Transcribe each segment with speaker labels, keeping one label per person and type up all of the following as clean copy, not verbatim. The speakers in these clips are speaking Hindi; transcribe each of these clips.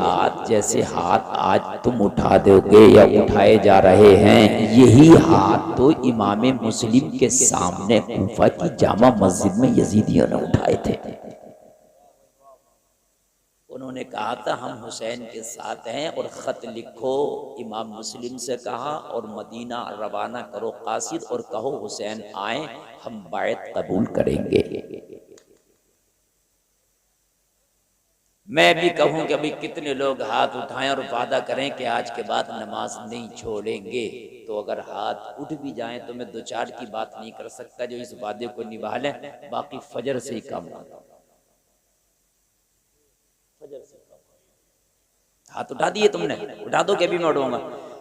Speaker 1: हाथ जैसे हाथ आज तुम उठा दोगे या उठाए जा रहे हैं, यही हाथ तो इमाम मुस्लिम के सामने कूफा की जामा मस्जिद में यजीदियों ने उठाए थे। उन्होंने कहा था हम हुसैन के साथ हैं और ख़त लिखो, इमाम मुस्लिम से कहा, और मदीना रवाना करो कासिद और कहो हुसैन आए, हम बायत कबूल करेंगे। मैं भी कहूं कि अभी कितने लोग हाथ उठाएं और वादा करें कि आज के बाद नमाज नहीं छोड़ेंगे, तो अगर हाथ उठ भी जाएं तो मैं दो चार की बात नहीं कर सकता जो इस वादे को निभा लें, बाकी फजर से ही कम हाथ उठा दिए तुमने, उठा दो कि भी मैं उठाऊंगा,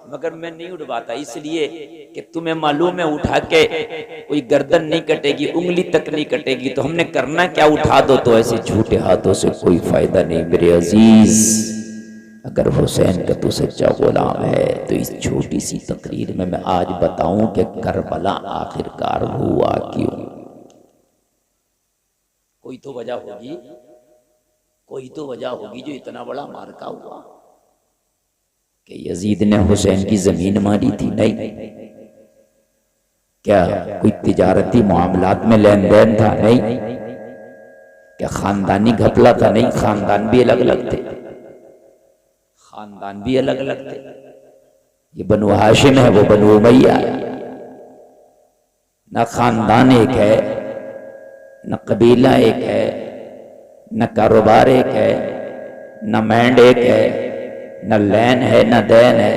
Speaker 1: मगर मैं नहीं उठवाता, इसलिए कि तुम्हें मालूम है उठा के कोई गर्दन नहीं कटेगी, उंगली तक नहीं कटेगी, तो हमने करना क्या, उठा दो। तो ऐसे झूठे हाथों से कोई फायदा नहीं मेरे अजीज। अगर हुसैन का तू सच्चा गुलाम है तो इस छोटी सी तकरीर में मैं आज बताऊं कि करबला आखिरकार हुआ क्यों। कोई तो वजह होगी, कोई तो वजह होगी जो इतना बड़ा मार्का हुआ कि यजीद ने हुसैन की जमीन मारी थी। नहीं, क्या कोई तिजारती मामलात में लेन देन था? नहीं। क्या खानदानी घपला था? नहीं, खानदान भी अलग अलग थे, खानदान भी अलग अलग थे। ये बनु हाशिम है, वो बनु उमैया है। ना खानदान एक है, न कबीला एक है, न कारोबार एक है, न मैंड एक है, न लैन है, न दैन है।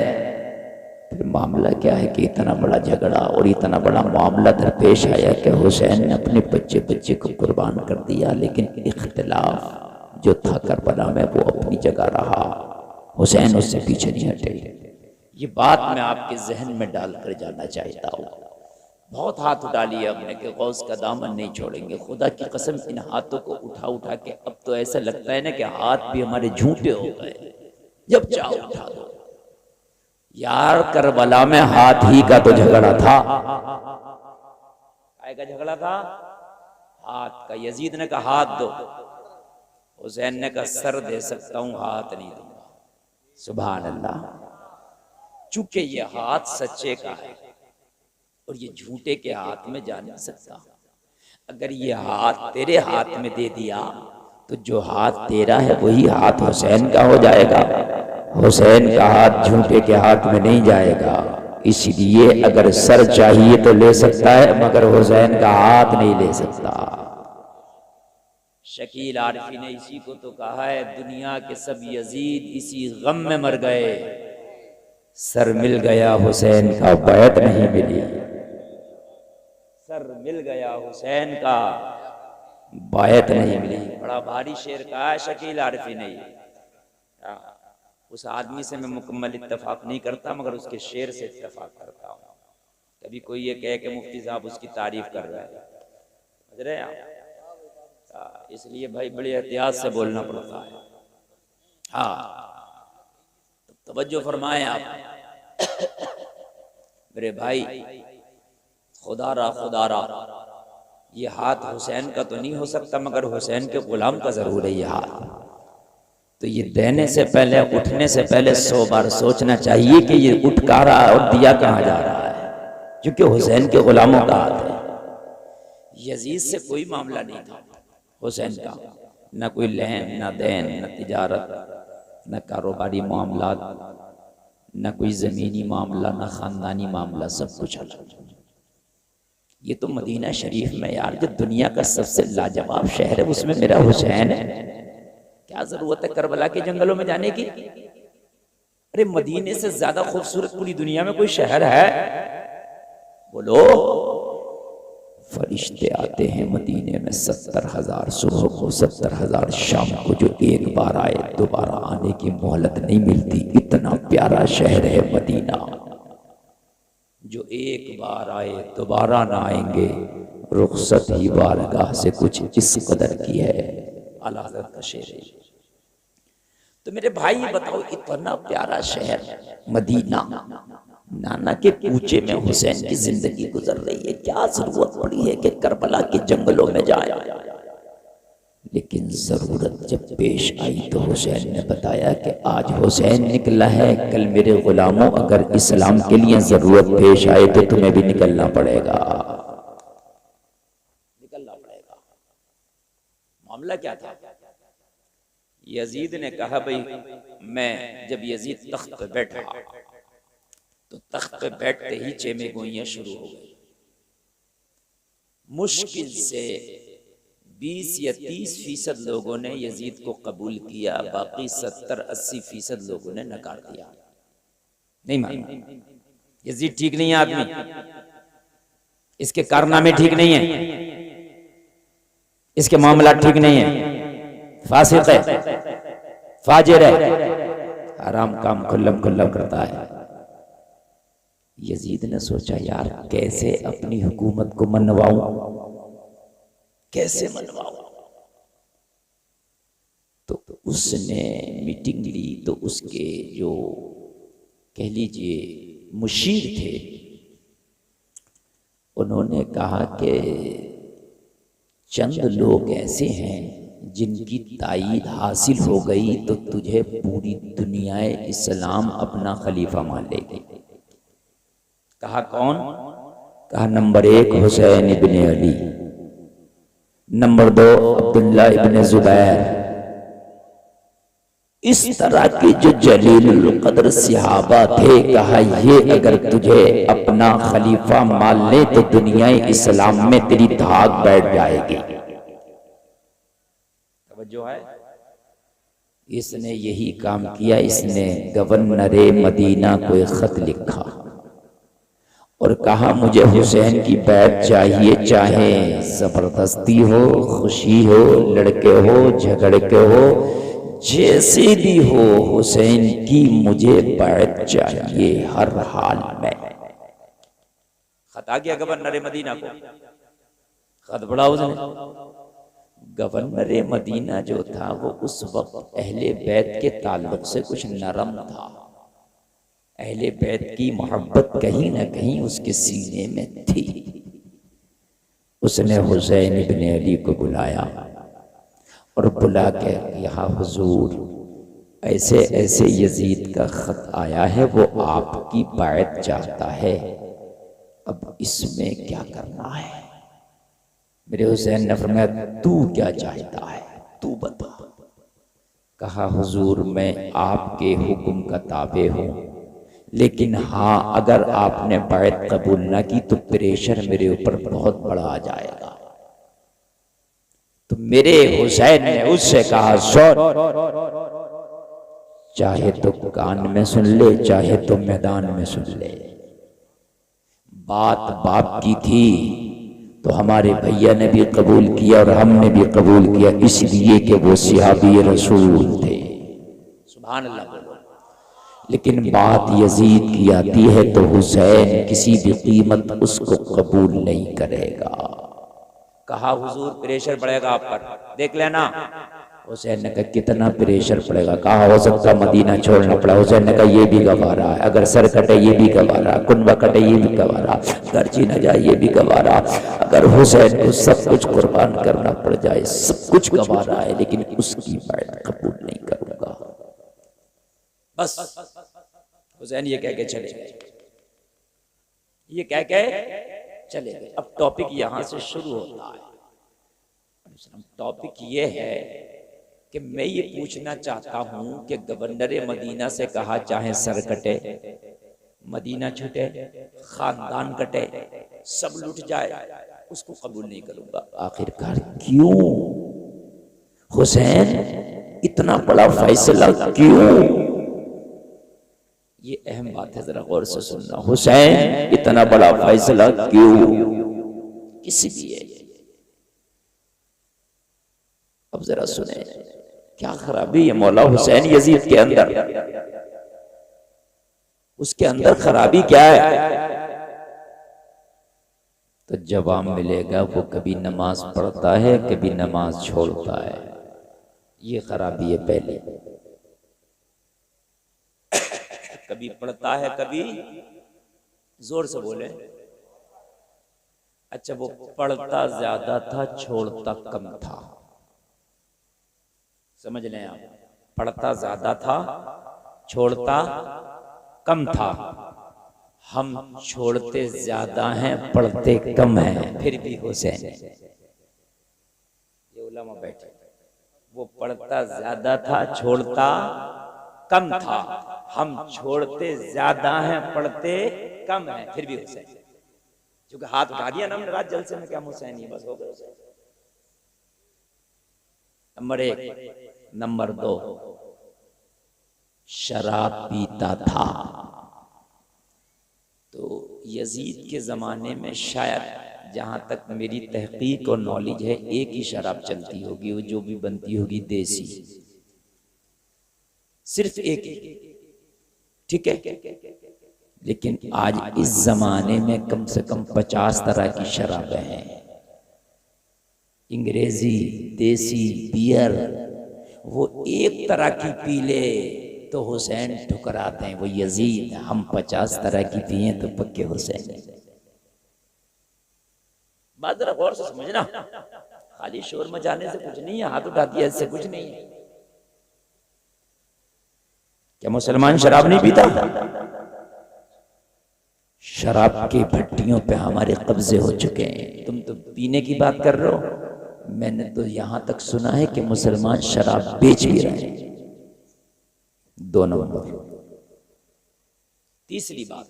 Speaker 1: फिर मामला क्या है कि इतना बड़ा झगड़ा और इतना बड़ा मामला दरपेश आया कि हुसैन ने अपने बच्चे बच्चे को कुर्बान कर दिया, लेकिन इख्तिलाफ जो था करबला में वो अपनी जगह रहा, हुसैन उससे पीछे नहीं हटे। ये बात मैं आपके जहन में डालकर जाना चाहता हूँ। बहुत हाथ उठा लिए हमने कि गौस का दामन नहीं छोड़ेंगे। खुदा की कसम इन हाथों को उठा उठा के अब तो ऐसा लगता है ना कि हाथ भी हमारे झूठे हो गए, जब चाहो उठा दो। यार करबला में हाथ ही का तो झगड़ा था, काय का झगड़ा था? हाथ का। यजीद ने कहा हाथ दो, हुसैन ने कहा सर दे सकता हूं, हाथ नहीं दूंगा। सुभान अल्लाह। चूंकि ये हाथ सच्चे का है और ये झूठे के हाथ में जा नहीं सकता। अगर ये हाथ तेरे हाथ में दे दिया तो जो हाथ तेरा है वही हाथ हुसैन का हो जाएगा, हुसैन का हाथ झूठे के हाथ में नहीं जाएगा। इसलिए अगर सर चाहिए तो ले सकता है, मगर हुसैन का हाथ नहीं ले सकता। शकील आरफी ने इसी को तो कहा है, दुनिया के सब यजीद इसी गम में मर गए, सर मिल गया हुसैन का बैत नहीं मिली। सर मिल गया हुसैन का बैत नहीं मिली। बड़ा भारी शेर कहा है शकील आरफी ने। उस आदमी से मैं मुकम्मल इत्तेफाक नहीं करता, मगर उसके शेर से इत्तेफाक करता हूँ। कभी कोई ये कहे कि मुफ्ती साहब उसकी तारीफ कर रहे हैं, समझ रहे हैं? इसलिए भाई बड़ी एहतियात से बोलना पड़ता है। हाँ, तो तवज्जो फरमाएं आप मेरे भाई। खुदारा खुदारा, ये हाथ हुसैन का तो नहीं हो सकता, मगर हुसैन के गुलाम का जरूर है ये हाथ। तो ये देने से पहले, उठने से पहले 100 बार सोचना चाहिए कि ये उठ कहाँ रहा है और दिया कहाँ जा रहा है, क्योंकि हुसैन के गुलामों का हाथ है। यजीद से कोई मामला नहीं था हुसैन का, न कोई लेन न देन, न तिजारत, न कारोबारी मामला, न कोई ज़मीनी मामला, न ख़ानदानी मामला, सब कुछ अलग। ये तो मदीना शरीफ में यार, जो दुनिया का सबसे लाजवाब शहर है, उसमें मेरा हुसैन है। क्या जरूरत है करबला के जंगलों में जाने की? अरे मदीने से ज्यादा खूबसूरत पूरी दुनिया में कोई शहर है? बोलो। फरिश्ते आते हैं मदीने में 70,000 सुबह को, 70,000 शाम को, जो एक बार आए दोबारा आने की मोहलत नहीं मिलती। इतना प्यारा शहर है मदीना, जो एक बार आए दोबारा ना आएंगे। रुखसत ही बारगाह से कुछ इस कदर की है, आला हज़रत का शेर है। तो मेरे भाई बताओ, इतना प्यारा शहर मदीना, नाना के कूचे में हुसैन की जिंदगी गुजर रही है, क्या जरूरत पड़ी है कि करबला के जंगलों में जाए? लेकिन जरूरत जब पेश आई तो हुसैन ने बताया कि आज हुसैन निकला है, कल मेरे गुलामों अगर इस्लाम के लिए जरूरत पेश आए तो तुम्हें भी निकलना पड़ेगा, निकलना पड़ेगा। मामला क्या था? यजीद ने कहा भाई मैं, जब यजीद तख्त पे बैठा तो तख्त पे बैठते ही चेमे गोइयां शुरू हो गई। मुश्किल से 20 या 30% लोगों ने यजीद को कबूल किया, बाकी 70-80% लोगों ने नकार दिया, नहीं माना। यजीद ठीक नहीं है आदमी, इसके कारनामे ठीक नहीं है, इसके मामला ठीक नहीं है, फासिक है, फाजिर है, हराम काम खुल्लम खुल्ला करता है। यजीद ने सोचा यार कैसे अपनी हुकूमत को मनवाऊं, कैसे मनवाऊं। तो उसने मीटिंग ली, तो उसके जो कह लीजिए मुशीर थे, उन्होंने कहा कि चंद लोग ऐसे हैं जिनकी तायीद हासिल हो गई तो तुझे पूरी दुनिया इस्लाम अपना खलीफा मान लेगी। कहा कौन? कहा नंबर 1 हुसैन इब्ने अली, नंबर 2 अब्दुल्ला इब्ने जुबैर। इस तरह के जो जलील कदर सहाबा थे, कहा ये अगर तुझे अपना खलीफा मान ले तो दुनिया इस्लाम में तेरी धाक बैठ जाएगी। जो है इसने यही काम किया। इसने गवर्नर मदीना को एक खत लिखा और कहा मुझे हुसैन की बैत चाहिए, चाहे जबरदस्ती हो, खुशी हो, लड़के हो, झगड़ के हो, जैसे भी हो, हुसैन की मुझे बैत चाहिए हर हाल में। खत आ गया गवर्नर मदीना को, खत पढ़ा उसने। गवर्नर मदीना जो था वो उस वक्त अहले बैत के ताल्लुक से कुछ नरम था। अहले बैत की मोहब्बत कहीं ना कहीं उसके सीने में थी। उसने हुसैन इब्ने अली को बुलाया और बुला के यहाँ हुजूर ऐसे ऐसे यजीद का खत आया है, वो आपकी बैत चाहता है, अब इसमें क्या करना है? मेरे हुसैन ने फरमाया तू क्या चाहता है, तू बता। कहा हुजूर मैं आपके हुक्म का ताबे हूँ, लेकिन हाँ अगर आपने बैत कबूल ना की तो प्रेशर मेरे ऊपर बहुत बड़ा आ जाएगा। तो मेरे हुसैन ने उससे कहा सुन, चाहे तो कान में सुन ले, चाहे तो मैदान में सुन ले। बात बाप की थी तो हमारे भैया ने भी कबूल किया और हमने भी कबूल किया, इसलिए कि वो सहाबी रसूल थे। सुभान अल्लाह बोलो। लेकिन बात यजीद की आती है तो हुसैन किसी भी कीमत उसको कबूल नहीं करेगा। कहा हुजूर प्रेशर पड़ेगा आप पर, देख लेना। हुसैन ने कहा कितना प्रेशर पड़ेगा? कहा हो सकता मदीना छोड़ना पड़ा। हुसैन ने कहा ये भी गवारा है, अगर सर कटे ये भी गवारा, कुनबा कटे ये भी गवारा, गर्जी न जाए ये भी गवारा। अगर हुसैन को सब कुछ कुर्बान करना पड़ जाए सब कुछ गवारा है, लेकिन उसकी बैत कबूल नहीं करूंगा। बस हुसैन ये कह के चले गए, ये कह के चले गए। अब टॉपिक यहां से शुरू होता है। टॉपिक ये है कि मैं ये पूछना चाहता हूं कि गवर्नर मदीना से कहा चाहे सर कटे, मदीना छूटे, खानदान कटे, सब लुट जाए, उसको कबूल नहीं करूंगा। आखिरकार क्यों हुसैन इतना बड़ा फैसला क्यों? ये अहम बात है, जरा गौर से सुनना। हुसैन इतना बड़ा फैसला क्यों, किस लिए? अब जरा सुने क्या खराबी है मौला हुसैन यजीद के अंदर, उसके अंदर खराबी क्या है? तो जवाब मिलेगा वो कभी नमाज पढ़ता है, कभी नमाज छोड़ता है, ये खराबी है पहले। कभी पढ़ता है, कभी, जोर से बोले। अच्छा वो पढ़ता ज्यादा था, छोड़ता कम था, समझ लें आप। पढ़ता ज्यादा था, छोड़ता कम था, हम छोड़ते ज्यादा हैं पढ़ते कम हैं, फिर भी हुसैन। ये उलमा बैठे, वो पढ़ता ज्यादा था छोड़ता कम था, हम छोड़ते ज्यादा हैं पढ़ते कम हैं, फिर भी हुसैन। क्योंकि हाथ उठा दिया ना हमने रात जलसे में, क्या हुसैन ही बस हो गए हुसैन। नंबर 1। नंबर 2, शराब पीता था। तो यजीद के ज़माने में शायद जहाँ तक मेरी तहकीक और नॉलेज है एक ही शराब चलती होगी, वो जो भी बनती होगी देसी, सिर्फ एक ही, ठीक है। लेकिन आज इस ज़माने में कम से कम 50 तरह की शराबें हैं, अंग्रेजी, देसी, बियर। वो एक तरह की पी ले तो हुसैन ठुकराते हैं, वो यजीद। हम 50 तरह की पिए तो पक्के हुसैन। बात जरा गौर से समझना, खाली शोर मचाने से कुछ नहीं है, हाथ उठा दिया इससे कुछ नहीं है। क्या मुसलमान शराब नहीं पीता? शराब की भट्टियों पे हमारे कब्जे हो चुके हैं। तुम तो पीने की बात कर रहे हो, मैंने तो यहां तक सुना है कि मुसलमान शराब बेच भी रहे हैं। 2 नंबर। तीसरी बात,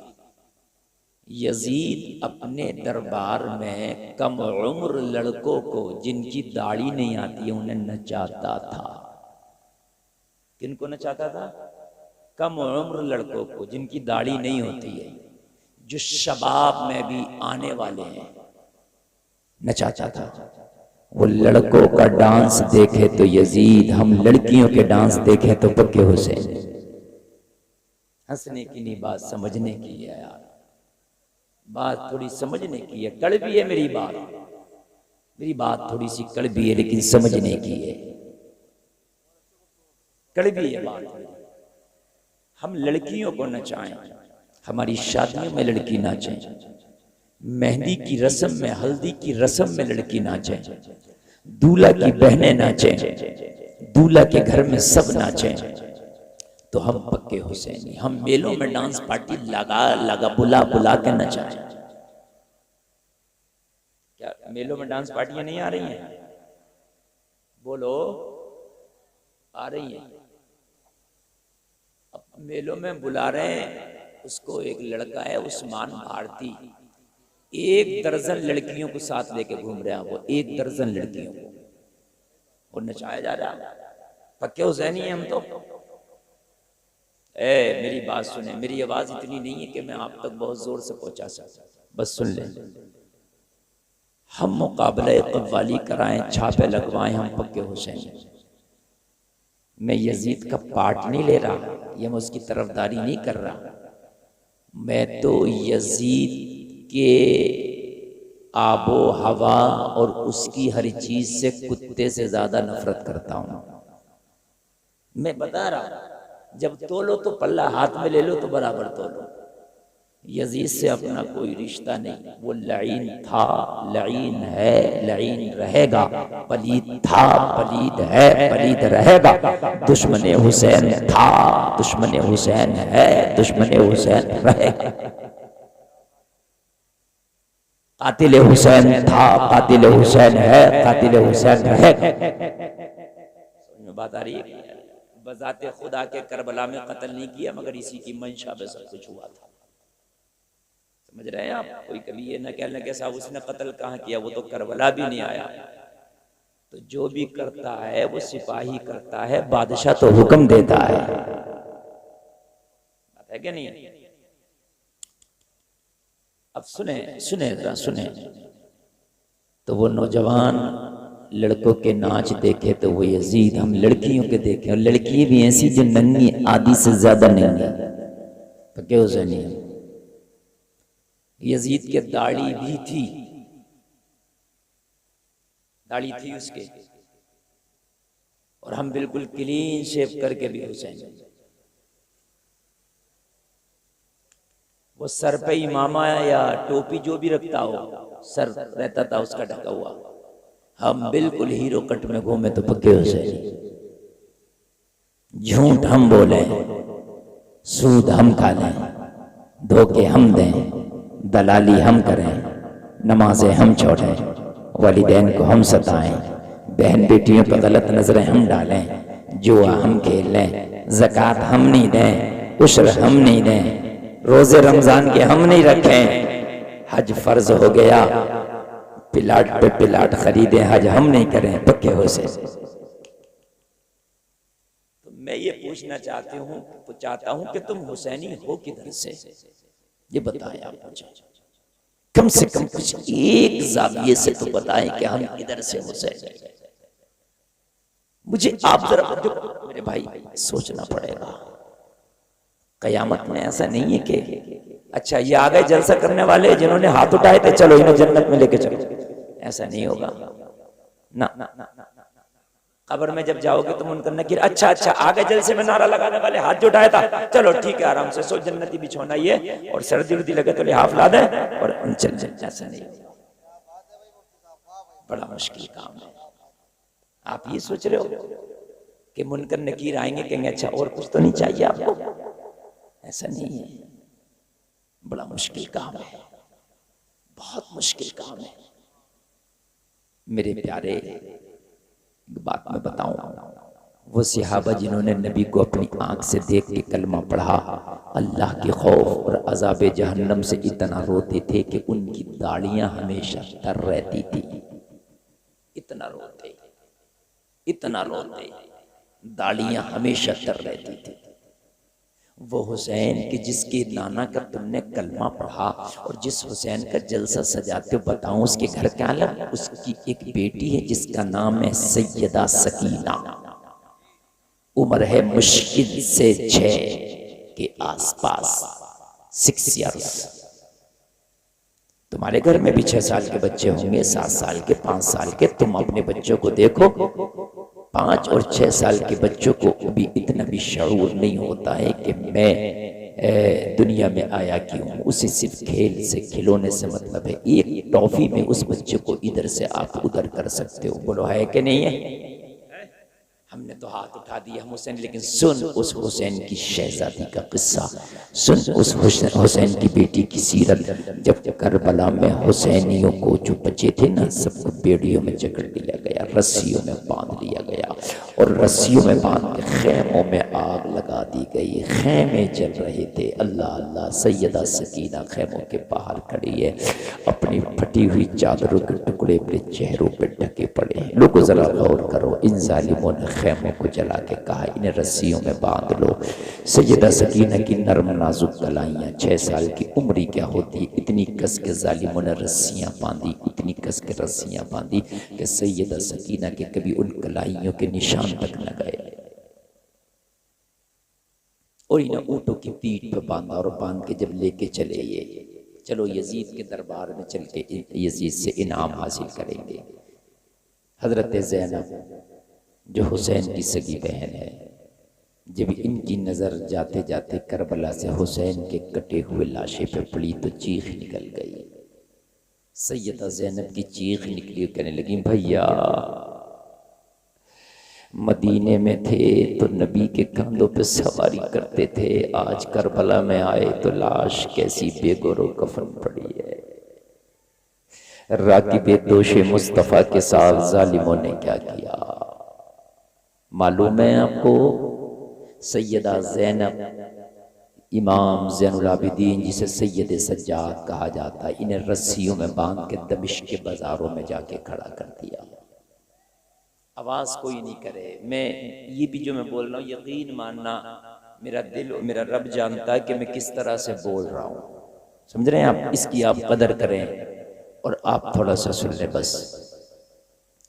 Speaker 1: यजीद अपने दरबार में कम उम्र लड़कों को जिनकी दाढ़ी नहीं आती है उन्हें नचाता था। किनको नचाता था? कम उम्र लड़कों को जिनकी दाढ़ी नहीं होती है, जो शबाब में भी आने वाले हैं, नचाता था। वो लड़कों का डांस देखे तो यजीद, हम लड़कियों के डांस देखे तो पक्के हुसैन। हंसने की नहीं बात, समझने की है यार, बात थोड़ी समझने की है। कड़वी है मेरी बात थोड़ी सी कड़वी है, लेकिन समझने की है। कड़वी है बात। हम लड़कियों को नचाएं, हमारी शादियों में लड़की नाचे, मेहंदी की रस्म में, हल्दी की रस्म में लड़की नाचे, दूल्हा की बहनें नाचे, दूल्हा के घर में सब नाचे, तो हम पक्के हुसैनी। हम मेलों में डांस पार्टी लगा बुला के नचाएं। क्या मेलों में डांस पार्टियां नहीं आ रही हैं? बोलो, आ रही हैं। अब मेलों में बुला रहे हैं उसको, एक लड़का है उस्मान भारती, 1 दर्जन लड़कियों को साथ लेके घूम रहा है, वो 1 दर्जन लड़कियों को और नचाया जा रहा है। पक्के हुसैनी है हम तो। मेरी बात सुने, मेरी आवाज इतनी नहीं है कि मैं आप तक बहुत जोर से पहुंचा सकता, बस सुन ले। हम मुकाबले कव्वाली कराएं, छापे लगवाएं, हम पक्के हुसैनी। मैं यजीद का पार्ट नहीं ले रहा, या मैं उसकी तरफदारी नहीं कर रहा। मैं तो यजीद के आबो हवा और उसकी हर चीज से कुत्ते से ज्यादा नफरत करता हूं। मैं बता रहा, जब तोलो तो पल्ला हाथ में ले लो तो बराबर तोलो। यजीद से अपना कोई रिश्ता नहीं। वो लईन था, लईन है, लईन रहेगा। पलीद था, पलीद है, पलीद रहेगा। दुश्मन हुसैन था, दुश्मन हुसैन है, दुश्मन हुसैन रहेगा। कातिल हुसैन था, कातिल हुसैन है, कातिल हुसैन रहेगा। समझ में बात आ रही है? बजाते खुदा के करबला में कत्ल नहीं किया, मगर इसी की मंशा पे सब कुछ हुआ था। समझ रहे हैं आप? कोई कभी ये न कहना कि साहब उसने कत्ल कहाँ किया, वो तो करबला भी नहीं आया। तो जो भी करता है वो सिपाही करता है, बादशाह तो हुक्म देता है। बात है क्या नहीं है? अब सुने जरा सुने। तो वो नौजवान लड़कों के नाच देखे तो वो यजीद, हम लड़कियों के देखे, और लड़की भी ऐसी जो नन्ही, आधी से ज्यादा नन्ही, पक्के हुसैनी। यजीद के दाढ़ी भी थी, दाढ़ी थी उसके, और हम बिल्कुल क्लीन शेव करके भी हुसैन। वो सर पे इमामा या टोपी जो भी रखता हो, सर रहता था उसका ढका हुआ। हम बिल्कुल हीरो कट में घूमे तो पक्के हुसैनी। झूठ हम बोले, सूद हम खा लें, धोखे हम दें, दलाली हम करें, नमाजें हम छोड़ें, वालिदैन को हम सताएं, बहन बेटियों पर गलत नजरें हम डालें, जुआ हम खेल लें, ज़कात हम नहीं दें, उश्र हम नहीं दें, रोजे रमजान के हम नहीं रखें, हज फर्ज हो गया पिलाट पे पिलाट खरीदे, हज हम नहीं करें, पक्के हो से। तो मैं ये पूछना चाहता हूं कि तुम हुसैनी हो किधर से, ये बताएं आप मुझे। कम से कम कुछ एक जाविये से तो बताएं कि हम किधर से हुसैनी। मुझे आप जरा मेरे भाई सोचना पड़ेगा। कयामत में ऐसा नहीं है कि अच्छा ये आ गए जलसा करने वाले जिन्होंने हाथ उठाए थे, चलो इन्हें जन्नत में लेके चलो, ऐसा नहीं होगा ना। कब्र में जब जाओगे तो मुनकर नकीर अच्छा आ गए जलसे में नारा लगाने वाले, हाथ जो उठाया था, चलो ठीक है आराम से सो, जन्नती बिछोना ये, और सर्दी उर्दी लगे तो लिहाफ ला दे और चल चल। ऐसा नहीं, बड़ा मुश्किल काम है। आप ये सोच रहे हो कि मुनकर नकीर आएंगे कहेंगे अच्छा और कुछ तो नहीं चाहिए आपको, ऐसा नहीं है। बड़ा मुश्किल काम है, बहुत मुश्किल काम है। मेरे प्यारे बात मैं बताऊं, वो सहाबा जिन्होंने नबी को अपनी आंख से देख के कलमा पढ़ा, अल्लाह के खौफ और अजाब जहन्नम से इतना रोते थे कि उनकी दाढ़ियां हमेशा तर रहती थी। इतना रोते, दाढ़ियां हमेशा तर रहती थी। वो हुसैन कि जिसके नाना का तुमने कलमा पढ़ा और जिस हुसैन का जलसा सजाते हो, बताऊं उसके घर क्या लग, उसकी एक बेटी है जिसका नाम है सैयदा सकीना। उम्र है मुश्किल से 6 के आसपास, 6 इयर्स। तुम्हारे घर में भी 6 साल के बच्चे होंगे, 7 साल के, 5 साल के। तुम अपने बच्चों को देखो, 5 और 6 साल के बच्चों को भी इतना भी शऊर नहीं होता है कि मैं दुनिया में आया क्यों। उसे सिर्फ खेल से, खिलौने से मतलब है। एक टॉफी में उस बच्चे को इधर से आप उधर कर सकते हो। बोलो है कि नहीं है? हमने तो हाथ उठा दिया हम हुसैन, लेकिन सुन उस हुसैन की शहजादी का किस्सा, सुन उस हुसैन की बेटी की सीरत। जब करबला में हुसैनियों को जो बचे थे ना, सबको बेड़ियों में जकड़ लिया गया, रस्सियों में बांध लिया गया और रस्सियों में बांध के खेमों में आग लगा दी गई। खेमे जल रहे थे। अल्लाह अल्लाह, सैयदा सकीना खेमों के बाहर खड़ी है, अपनी फटी हुई चादरों के टुकड़े अपने चेहरों पर ढके पड़े हैं। लोगों जरा गौर करो, इन जालिमों ने खेमों को जला के कहा इन्हें रस्सियों में बांध लो। सैयदा सकीना की नरम नाजुक कलाइयाँ, 6 साल की उम्र ही क्या होती है, इतनी कस के जालिमों ने रस्सियाँ बांधी, इतनी कस के रस्सियाँ बांधी कि सैयदा सकीना के कभी उन कलाइयों के निशान तक न गए। और इन्हें ऊँटों की पीठ पर बांधा और बांध के जब लेके चले, ये चलो यजीद के दरबार में चल के यजीद से इनाम हासिल करेंगे। हजरत ज़ैनब जो हुसैन की सगी बहन है, जब इनकी नज़र जाते जाते करबला से हुसैन के कटे हुए लाशे पे पड़ी तो चीख निकल गई। सैयदा ज़ैनब की चीख निकली, कहने लगी भैया मदीने में थे तो नबी के कंधों पे सवारी करते थे, आज करबला में आए तो लाश कैसी बेगोरो कफन पड़ी है। राकिबे दोषे मुस्तफ़ा के साथ जालिमों ने क्या किया मालूम है आपको? सैयदा ज़ैनब, इमाम ज़ैनुल आबिदीन जिसे सैयद सज्जाद कहा जाता है, इन्हें रस्सियों में बांध के दमिश्क के बाजारों में जाके खड़ा कर दिया। आवाज़ कोई नहीं करे। मैं ये भी जो मैं बोल रहा हूँ, यकीन मानना मेरा दिल और मेरा रब जानता है कि मैं किस तरह से बोल रहा हूँ। समझ रहे हैं आप? इसकी आप कदर करें और आप थोड़ा सा सुन लें बस।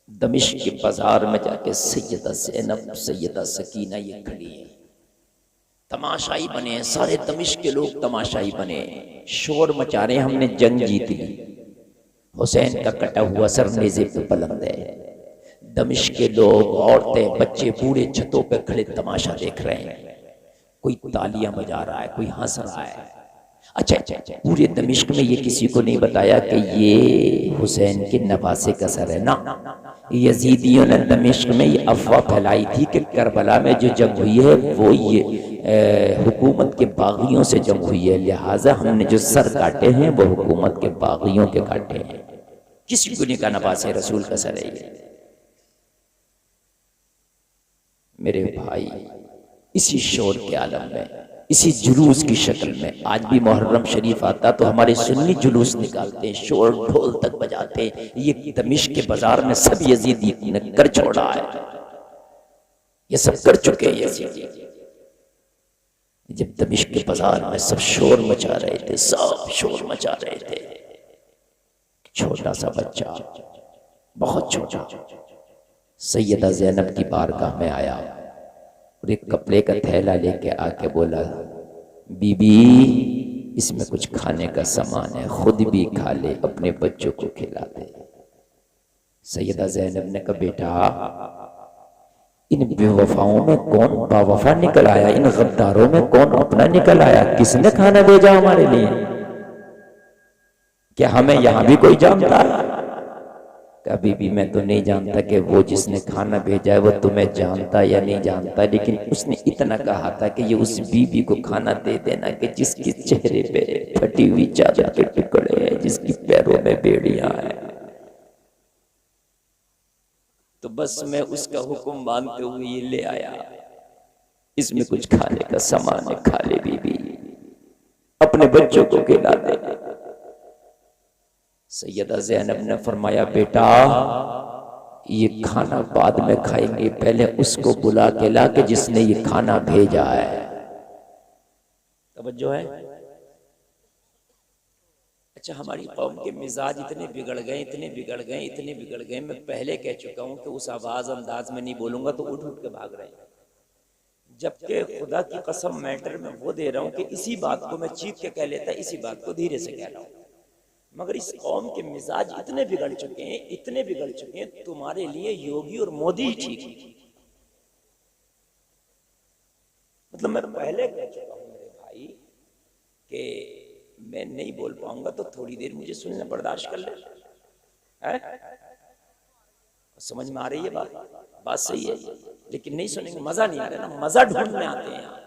Speaker 1: दमिश्क के बाजार में जाके सैयदा ज़ैनब, सैयदा सकीना ये खड़ी है, तमाशाई बने, सारे दमिश्क के लोग तमाशाई बने, शोर मचा रहे, हमने जंग जीत ली, हुसैन का कटा हुआ सर नेज़े पे बुलंद है। दमिश्क के लोग, औरतें, बच्चे, बूढ़े छतों पे खड़े तमाशा देख रहे हैं। कोई तालियां बजा रहा है, कोई हंस रहा है। अच्छा, पूरे दमिश्क में ये किसी को नहीं बताया कि ये हुसैन के नवासे का सर है ना। यजीदियों ने दमिश्क में ये अफवाह फैलाई थी कि करबला में जो जंग हुई है वो ये हुकूमत के बागियों से जंग हुई है, लिहाजा हमने जो सर काटे हैं वो हुकूमत के बागियों के काटे हैं। किसी को नहीं कहना पास है रसूल का सर है ये। मेरे भाई, इसी शोर के आलम में, इसी जुलूस की शक्ल में आज भी मुहर्रम शरीफ आता तो हमारे सुन्नी जुलूस निकालते हैं, शोर ढोल तक बजाते हैं। ये दमिश्क के बाजार में सब यजीदी ने कर छोड़ा है, ये सब कर चुके हैं यजीदी। जब दमिश्क के बाजार में सब शोर मचा रहे थे, सब शोर मचा रहे थे, छोटा सा बच्चा, बहुत छोटा, सैयदा ज़ैनब की बारगाह में आया और एक कपड़े का थैला लेके आके बोला, बीबी इसमें कुछ खाने का सामान है, खुद भी खा ले, अपने बच्चों को खिला दे। सैयदा ज़ैनब ने कहा, बेटा इन बेवफाओं में कौन बावफा निकल आया, इन गद्दारों में कौन अपना निकल आया, किसने खाना भेजा हमारे लिए? क्या हमें यहां भी कोई जानता है? कभी भी मैं तो नहीं जानता कि वो जिसने खाना भेजा है वो तुम्हें जानता या नहीं जानता, लेकिन उसने इतना कहा था कि ये उस बीबी को खाना दे देना कि जिसके चेहरे पे फटी हुई चादर के टुकड़े हैं, जिसकी पैरों में बेड़ियां हैं। तो बस मैं उसका हुक्म मानते हुए ये ले आया, इसमें कुछ खाने का सामान है, खा ले बीबी, अपने बच्चों को खिला दे। सैयदा ज़ैनब ने फरमाया, बेटा ये खाना बाद में खाएंगे, पहले उसको बुला के ला के जिसने ये खाना भेजा है। तवज्जो है? अच्छा, हमारी कौम के मिजाज इतने बिगड़ गए, इतने बिगड़ गए, इतने बिगड़ गए, मैं पहले कह चुका हूं कि उस आवाज अंदाज में नहीं बोलूंगा तो उठ उठ के भाग रहे हैं, जबकि खुदा की कसम मैटर में वो दे रहा हूं कि इसी बात को मैं चीख के कह लेता, इसी बात को धीरे से कह रहा हूं। मगर इस कौम के मिजाज इतने बिगड़ चुके हैं, इतने बिगड़ चुके हैं, तुम्हारे लिए योगी और मोदी ही ठीक है। मतलब मैं पहले कह चुका हूं मेरे भाई कि मैं नहीं बोल पाऊंगा तो थोड़ी देर मुझे सुनना बर्दाश्त कर ले, है? समझ में आ रही है बात सही है, लेकिन नहीं सुनेंगे, मजा नहीं आ रहा ना, मजा ढूंढने आते हैं यहाँ।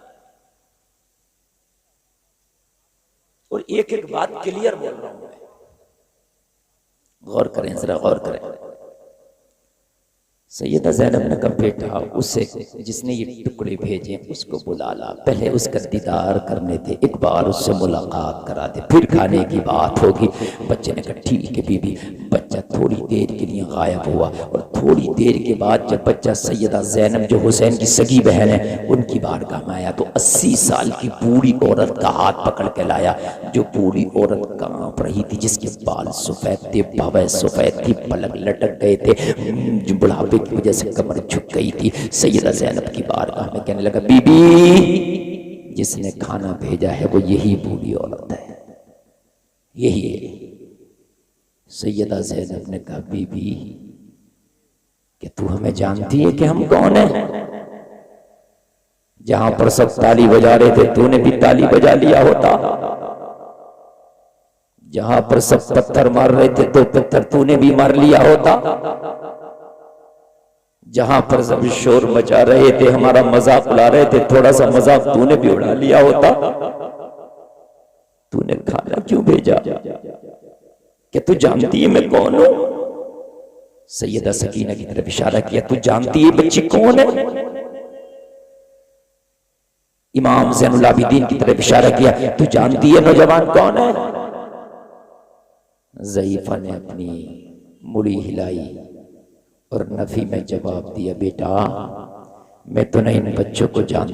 Speaker 1: और एक एक बात क्लियर बोल रहा हूं मैं, गौर करें, जरा गौर करें। सैयदा ज़ैनब ने कहा, बेटा उसे जिसने ये टुकड़े भेजे उसको बुला ला, पहले उसका दीदार करने दे, एक बार उससे मुलाकात करा दे, फिर खाने की बात होगी। बच्चे ने कहा ठीक है बीबी। बच्चा थोड़ी देर के लिए गायब हुआ और थोड़ी देर के बाद जब बच्चा सैयदा ज़ैनब जो हुसैन की सगी बहन है उनकी बारगाह में आया तो 80 साल की बूढ़ी औरत का हाथ पकड़ के लाया। जो बूढ़ी औरत कांप रही थी, जिसके बाल सफेद थे, बाबा सफेद थी, पलक लटक गए थे, जो बुढ़ापे की वजह से कमर झुक गई थी। सैयदा ज़ैनब की बारगाह में कहने लगा, बीबी जिसने खाना भेजा है वो यही बूढ़ी औरत है, यही है। सैयदा ज़ैनब ने कहा, बीबी कि तू हमें जानती है कि हम कौन है? जहां पर सब ताली बजा रहे थे तूने भी ताली बजा लिया होता, जहां पर सब पत्थर मार रहे थे तो पत्थर तूने भी मार लिया होता, जहां पर सब शोर मचा रहे थे, हमारा मजाक उड़ा रहे थे, थोड़ा सा मजाक तूने भी उड़ा लिया होता। तूने खाना क्यों भेजा? क्या तू जानती है मैं कौन हूं? सैयदा सकीना की तरफ इशारा किया, तू जानती है बच्ची कौन है? इमाम ज़ैनुल आबिदीन की तरफ इशारा किया, तू जानती है नौजवान कौन है? ज़ईफ़ा ने अपनी मुड़ी हिलाई और नफी में जवाब दिया, बेटा मैं तो नहीं इन बच्चों को जानता।